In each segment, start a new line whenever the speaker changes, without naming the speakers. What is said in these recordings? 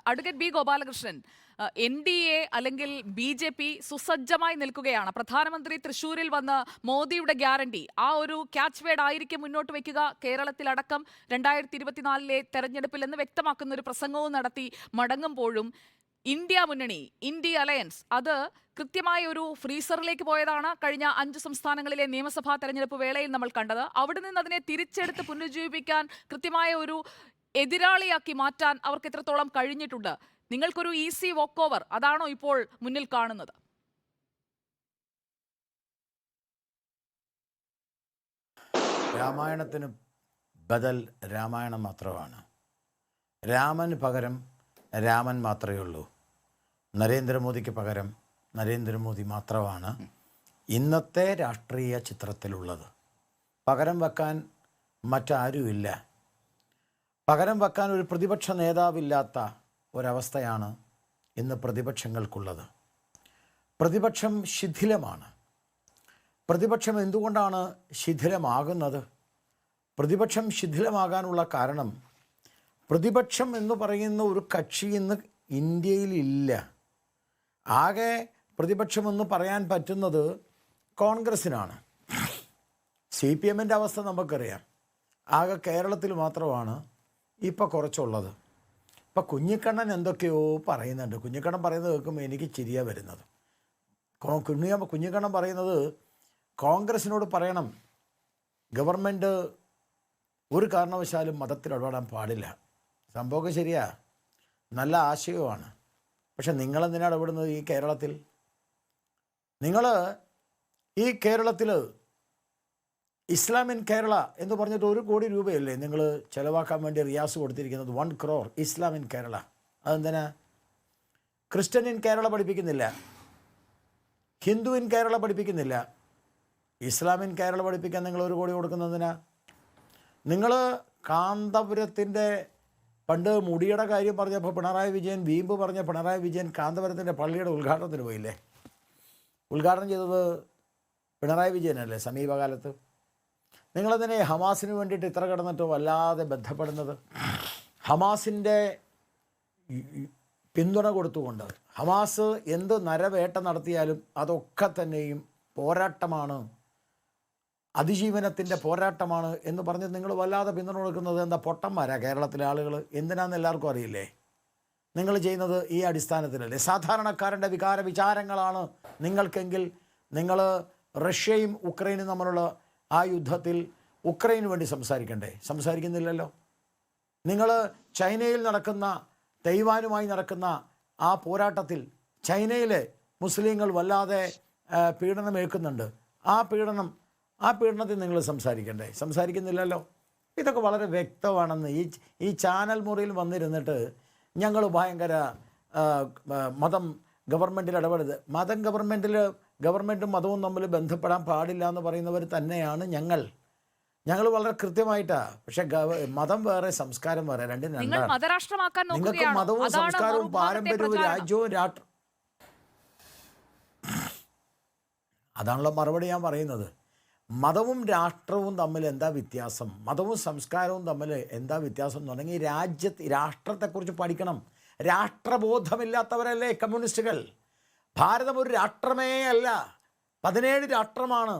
Advocate B Gopalakrishnan, NDA അല്ലെങ്കിൽ BJP സുസജ്ജമായി നിൽക്കുകയാണ്. പ്രധാനമന്ത്രി തൃശൂരിൽ വന്ന് മോദിയുടെ ഗ്യാരണ്ടി ആ ഒരു ക്യാച്ച് വേർഡ് ആയിരിക്കും മുന്നോട്ട് വയ്ക്കുക. കേരളത്തിലടക്കം 2024 തെരഞ്ഞെടുപ്പിൽ എന്ന് വ്യക്തമാക്കുന്ന ഒരു പ്രസംഗവും നടത്തി മടങ്ങുമ്പോഴും ഇന്ത്യ മുന്നണി, ഇന്ത്യ അലയൻസ് അത് കൃത്യമായ ഒരു ഫ്രീസറിലേക്ക് പോയതാണ് കഴിഞ്ഞ 5 സംസ്ഥാനങ്ങളിലെ നിയമസഭാ തെരഞ്ഞെടുപ്പ് വേളയിൽ നമ്മൾ കണ്ടത്. അവിടെ നിന്ന് അതിനെ തിരിച്ചെടുത്ത് പുനരുജ്ജീവിപ്പിക്കാൻ കൃത്യമായ ഒരു എതിരാളിയാക്കി മാറ്റാൻ അവർക്ക് എത്രത്തോളം കഴിഞ്ഞിട്ടുണ്ട്? നിങ്ങൾക്കൊരു ഈസി വോക്ക് ഓവർ അതാണോ ഇപ്പോൾ മുന്നിൽ കാണുന്നത്?
രാമായണത്തിന് ബദൽ രാമായണം മാത്രമാണ്. രാമന് പകരം രാമൻ മാത്രമേ ഉള്ളൂ. നരേന്ദ്രമോദിക്ക് പകരം നരേന്ദ്രമോദി മാത്രമാണ് ഇന്നത്തെ രാഷ്ട്രീയ ചിത്രത്തിലുള്ളത്. പകരം വെക്കാൻ മറ്റാരുമില്ല. പകരം വെക്കാൻ ഒരു പ്രതിപക്ഷ നേതാവില്ലാത്ത ഒരവസ്ഥയാണ് ഇന്ന് പ്രതിപക്ഷങ്ങൾക്കുള്ളത്. പ്രതിപക്ഷം ശിഥിലമാണ്. പ്രതിപക്ഷം എന്തുകൊണ്ടാണ് ശിഥിലമാകുന്നത്? പ്രതിപക്ഷം ശിഥിലമാകാനുള്ള കാരണം, പ്രതിപക്ഷം എന്ന് പറയുന്ന ഒരു കക്ഷി ഇന്ന് ഇന്ത്യയിലില്ല. ആകെ പ്രതിപക്ഷമെന്ന് പറയാൻ പറ്റുന്നത് കോൺഗ്രസ്സിനാണ്. CPM-ൻ്റെ അവസ്ഥ നമുക്കറിയാം. ആകെ കേരളത്തിൽ മാത്രമാണ് ഇപ്പോൾ കുറച്ചുള്ളത്. ഇപ്പം കുഞ്ഞിക്കണ്ണൻ എന്തൊക്കെയോ പറയുന്നുണ്ട്. കുഞ്ഞിക്കണ്ണൻ പറയുന്നത് കേൾക്കുമ്പോൾ എനിക്ക് ചിരിയാ വരുന്നത്. കുഞ്ഞിക്കണ്ണൻ പറയുന്നത് കോൺഗ്രസ്സിനോട് പറയണം, ഗവൺമെൻറ് ഒരു കാരണവശാലും മതത്തിൽ ഇടപെടാൻ പാടില്ല. സംഭവമൊക്കെ ശരിയാ, നല്ല ആശയമാണ്. പക്ഷെ നിങ്ങളെന്തിനാണ് ഇടപെടുന്നത് ഈ കേരളത്തിൽ? നിങ്ങൾ ഈ കേരളത്തിൽ ഇസ്ലാമിൻ കേരള എന്ന് പറഞ്ഞിട്ട് 1 കോടി രൂപയല്ലേ നിങ്ങൾ ചിലവാക്കാൻ വേണ്ടി റിയാസ് കൊടുത്തിരിക്കുന്നത്? 1 crore ഇസ്ലാമിൻ കേരള. അതെന്തിനാ? ക്രിസ്ത്യൻ ഇൻ കേരള പഠിപ്പിക്കുന്നില്ല, ഹിന്ദു ഇൻ കേരള പഠിപ്പിക്കുന്നില്ല, ഇസ്ലാമിൻ കേരള പഠിപ്പിക്കാൻ നിങ്ങൾ 1 കോടി കൊടുക്കുന്നതിനാ? നിങ്ങൾ കാന്തപുരത്തിൻ്റെ പണ്ട് മുടിയുടെ കാര്യം പറഞ്ഞപ്പോൾ പിണറായി വിജയൻ വീമ്പ് പറഞ്ഞ പിണറായി വിജയൻ കാന്തപുരത്തിൻ്റെ പള്ളിയുടെ ഉദ്ഘാടനത്തിന് പോയില്ലേ? ഉദ്ഘാടനം ചെയ്തത് പിണറായി വിജയനല്ലേ സമീപകാലത്ത്? നിങ്ങളതിനെ ഹമാസിന് വേണ്ടിയിട്ട് ഇത്ര കിടന്നിട്ട് വല്ലാതെ ബന്ധപ്പെടുന്നത്? ഹമാസിൻ്റെ പിന്തുണ കൊടുത്തുകൊണ്ട് ഹമാസ് എന്ത് നരവേട്ട നടത്തിയാലും അതൊക്കെ തന്നെയും പോരാട്ടമാണ്, അതിജീവനത്തിൻ്റെ പോരാട്ടമാണ് എന്ന് പറഞ്ഞ് നിങ്ങൾ വല്ലാതെ പിന്തുണ കൊടുക്കുന്നത് എന്താ? പൊട്ടന്മാരാ കേരളത്തിലെ ആളുകൾ. എന്തിനാണെന്ന് എല്ലാവർക്കും അറിയില്ലേ? നിങ്ങൾ ചെയ്യുന്നത് ഈ അടിസ്ഥാനത്തിലല്ലേ? സാധാരണക്കാരൻ്റെ വിചാരങ്ങളാണ് നിങ്ങൾക്കെങ്കിൽ നിങ്ങൾ റഷ്യയും ഉക്രൈനും തമ്മിലുള്ള ആ യുദ്ധത്തിൽ ഉക്രൈന് വേണ്ടി സംസാരിക്കണ്ടേ? സംസാരിക്കുന്നില്ലല്ലോ. നിങ്ങൾ ചൈനയിൽ നടക്കുന്ന, തൈവാനുമായി നടക്കുന്ന ആ പോരാട്ടത്തിൽ ചൈനയിലെ മുസ്ലിങ്ങൾ വല്ലാതെ പീഡനം ഏൽക്കുന്നുണ്ട്. ആ പീഡനത്തിൽ നിങ്ങൾ സംസാരിക്കണ്ടേ? സംസാരിക്കുന്നില്ലല്ലോ. ഇതൊക്കെ വളരെ വ്യക്തമാണെന്ന് ഈ ചാനൽ മുറിയിൽ വന്നിരുന്നിട്ട് ഞങ്ങൾ ഭയങ്കര മതം ഗവൺമെൻറ്റിൽ ഇടപെടരുത്, ഗവൺമെൻറ്റും മതവും തമ്മിൽ ബന്ധപ്പെടാൻ പാടില്ല എന്ന് പറയുന്നവർ തന്നെയാണ് ഞങ്ങൾ വളരെ കൃത്യമായിട്ടാണ്. പക്ഷെ മതം വേറെ സംസ്കാരം വേറെ, രണ്ടും രണ്ടാണ്. നിങ്ങൾക്ക് മതവും സംസ്കാരവും പാരമ്പര്യവും രാജ്യവും അതാണല്ലോ മറുപടി ഞാൻ പറയുന്നത്. മതവും രാഷ്ട്രവും തമ്മിൽ എന്താ വ്യത്യാസം? മതവും സംസ്കാരവും തമ്മിൽ എന്താ വ്യത്യാസം എന്ന് പറഞ്ഞെങ്കിൽ രാഷ്ട്രത്തെക്കുറിച്ച് പഠിക്കണം. രാഷ്ട്രബോധമില്ലാത്തവരല്ലേ കമ്മ്യൂണിസ്റ്റുകൾ? ഭാരതം ഒരു രാഷ്ട്രമേ അല്ല, 17 രാഷ്ട്രമാണ്.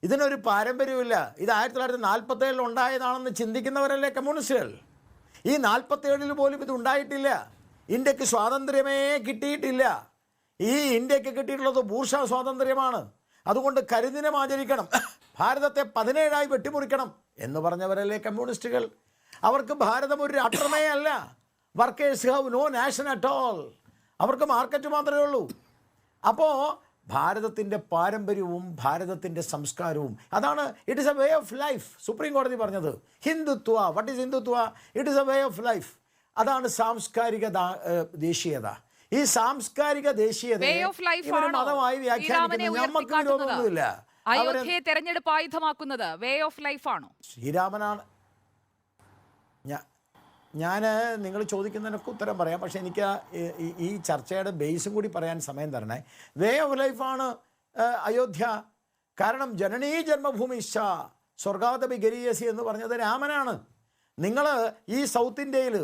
ഇതിനൊരു പാരമ്പര്യമില്ല. ഇത് 1947 ഉണ്ടായതാണെന്ന് ചിന്തിക്കുന്നവരല്ലേ കമ്മ്യൂണിസ്റ്റുകൾ? ഈ 47 പോലും ഇത് ഉണ്ടായിട്ടില്ല. ഇന്ത്യക്ക് സ്വാതന്ത്ര്യമേ കിട്ടിയിട്ടില്ല. ഈ ഇന്ത്യക്ക് കിട്ടിയിട്ടുള്ളത് ബൂർഷാ സ്വാതന്ത്ര്യമാണ്. അതുകൊണ്ട് കരിദിനം ആചരിക്കണം, ഭാരതത്തെ 17ആയി വെട്ടിമുറിക്കണം എന്ന് പറഞ്ഞവരല്ലേ കമ്മ്യൂണിസ്റ്റുകൾ? അവർക്ക് ഭാരതം ഒരു രാഷ്ട്രമേ അല്ല. Workers have no nation at all. അവർക്ക് മാർക്കറ്റ് മാത്രമേ ഉള്ളൂ. അപ്പോൾ ഭാരതത്തിൻ്റെ പാരമ്പര്യവും ഭാരതത്തിൻ്റെ സംസ്കാരവും അതാണ്. It is a way of life. Supreme കോടതി പറഞ്ഞത് Hindutva. What is Hindutva? It is a way of life. അതാണ് സാംസ്കാരിക ദേശീയത. ഈ സാംസ്കാരിക ദേശീയതയെ മതമായി വ്യാഖ്യാനിക്കുന്നത് നമുക്ക് വിരോധമൊന്നുമില്ല.
അയോധ്യയെ തെരഞ്ഞെടുപ്പ് ആയുധമാക്കുന്നത് വേ ഓഫ് ലൈഫ് ആണോ?
ശ്രീരാമനാണ്. ഞാൻ നിങ്ങൾ ചോദിക്കുന്നതിനൊക്കെ ഉത്തരം പറയാം. പക്ഷേ എനിക്ക് ഈ ചർച്ചയുടെ ബേസും കൂടി പറയാൻ സമയം തരണേ. വേ ഓഫ് ലൈഫാണ് അയോധ്യ. കാരണം ജനനീ ജന്മഭൂമിശ്ച സ്വർഗാദപി ഗരീയസി എന്ന് പറഞ്ഞത് രാമനാണ്. നിങ്ങൾ ഈ സൗത്ത് ഇന്ത്യയിൽ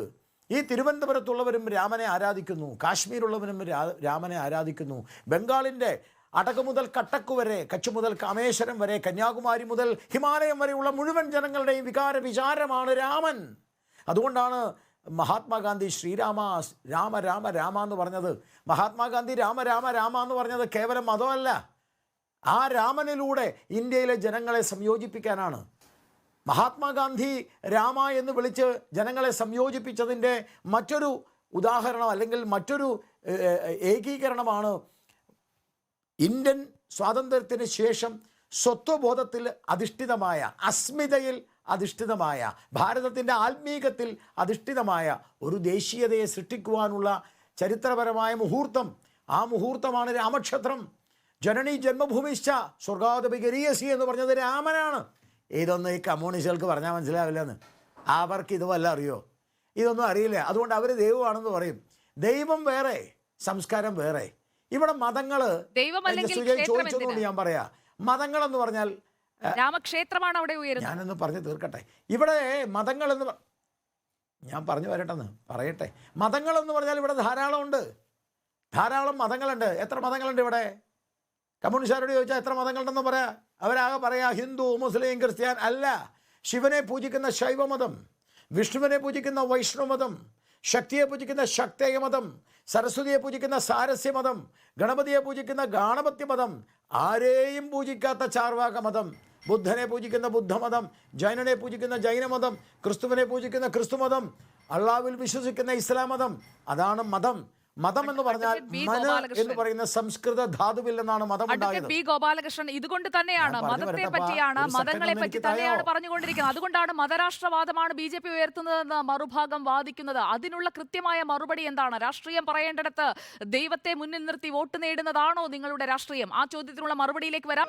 ഈ തിരുവനന്തപുരത്തുള്ളവരും രാമനെ ആരാധിക്കുന്നു, കാശ്മീരുള്ളവരും രാമനെ ആരാധിക്കുന്നു, ബംഗാളിൻ്റെ അടക മുതൽ കട്ടക്ക് വരെ, കച്ച് മുതൽ കാമേശ്വരം വരെ, കന്യാകുമാരി മുതൽ ഹിമാലയം വരെയുള്ള മുഴുവൻ ജനങ്ങളുടെയും വികാര വിചാരമാണ് രാമൻ. അതുകൊണ്ടാണ് മഹാത്മാഗാന്ധി ശ്രീരാമ രാമ രാമ രാമ എന്ന് പറഞ്ഞത്. മഹാത്മാഗാന്ധി രാമ രാമ രാമ എന്ന് പറഞ്ഞത് കേവലം മതമല്ല, ആ രാമനിലൂടെ ഇന്ത്യയിലെ ജനങ്ങളെ സംയോജിപ്പിക്കാനാണ്. മഹാത്മാഗാന്ധി രാമ എന്ന് വിളിച്ച് ജനങ്ങളെ സംയോജിപ്പിച്ചതിൻ്റെ മറ്റൊരു ഉദാഹരണം അല്ലെങ്കിൽ മറ്റൊരു ഏകീകരണമാണ് ഇന്ത്യൻ സ്വാതന്ത്ര്യത്തിന് ശേഷം സ്വത്വബോധത്തിൽ അധിഷ്ഠിതമായ, അസ്മിതയിൽ അധിഷ്ഠിതമായ, ഭാരതത്തിൻ്റെ ആത്മീകത്തിൽ അധിഷ്ഠിതമായ ഒരു ദേശീയതയെ സൃഷ്ടിക്കുവാനുള്ള ചരിത്രപരമായ മുഹൂർത്തം. ആ മുഹൂർത്തമാണ് രാമക്ഷേത്രം. ജനനി ജന്മഭൂമിശ്ച സ്വർഗാദപിഗരീയസി എന്ന് പറഞ്ഞത് രാമനാണ്. ഇതൊന്നും ഈ കമ്മ്യൂണിസ്റ്റുകൾക്ക് പറഞ്ഞാൽ മനസ്സിലാവില്ലെന്ന്. അവർക്ക് ഇത് വല്ല അറിയോ? ഇതൊന്നും അറിയില്ല. അതുകൊണ്ട് അവർ ദൈവമാണെന്ന് പറയും. ദൈവം വേറെ, സംസ്കാരം വേറെ. ഇവിടെ മതങ്ങൾ ചോദിച്ചതുകൊണ്ട് ഞാൻ പറയാ, മതങ്ങളെന്ന് പറഞ്ഞാൽ
രാമക്ഷേത്രമാണ് അവിടെ ഉയരുന്നത്.
ഞാനൊന്ന് പറഞ്ഞു തീർക്കട്ടെ. ഇവിടെ മതങ്ങളെന്ന് ഞാൻ പറഞ്ഞു വരട്ടെന്ന് പറയട്ടെ. മതങ്ങളെന്ന് പറഞ്ഞാൽ ഇവിടെ ധാരാളം മതങ്ങളുണ്ട്. എത്ര മതങ്ങളുണ്ട് ഇവിടെ? കമ്മ്യൂണിസ്റ്റുകാരോട് ചോദിച്ചാൽ എത്ര മതങ്ങളുണ്ടെന്ന് പറയാം. അവരാകെ പറയാ ഹിന്ദു, മുസ്ലിം, ക്രിസ്ത്യൻ. അല്ല, ശിവനെ പൂജിക്കുന്ന ശൈവമതം, വിഷ്ണുവിനെ പൂജിക്കുന്ന വൈഷ്ണവമതം, ശക്തിയെ പൂജിക്കുന്ന ശക്തേയ മതം, സരസ്വതിയെ പൂജിക്കുന്ന സാരസ്യമതം, ഗണപതിയെ പൂജിക്കുന്ന ഗാണപത്യമതം, ആരെയും പൂജിക്കാത്ത ചാർവാക മതം, ബുദ്ധനെ പൂജിക്കുന്ന ബുദ്ധമതം, ജൈനനെ പൂജിക്കുന്ന ജൈനമതം, ക്രിസ്തുവിനെ പൂജിക്കുന്ന ക്രിസ്തുമതം, അള്ളാഹുവിൽ വിശ്വസിക്കുന്ന ഇസ്ലാം മതം. അതാണ് മതം. മതം എന്ന് പറഞ്ഞാൽ മന എന്ന് പറയുന്ന സംസ്കൃത ധാതുവിൽ നിന്നാണ് മതം ഉണ്ടായത്.
ബി ഗോപാലകൃഷ്ണൻ ഇതുകൊണ്ട് തന്നെയാണ് മതത്തെ പറ്റിയാണ്, മതങ്ങളെ പറ്റി തന്നെയാണ് പറഞ്ഞുകൊണ്ടിരിക്കുന്നത്. അതുകൊണ്ടാണ് മതരാഷ്ട്രവാദമാണ് BJP ഉയർത്തുന്നതെന്ന് മറുഭാഗം വാദിക്കുന്നത്. അതിനുള്ള കൃത്യമായ മറുപടി എന്താണ്? രാഷ്ട്രീയം പറയേണ്ടിടത്ത് ദൈവത്തെ മുന്നിൽ നിർത്തി വോട്ട് നേടുന്നതാണോ നിങ്ങളുടെ രാഷ്ട്രീയം? ആ ചോദ്യത്തിനുള്ള മറുപടിയിലേക്ക് വരാം.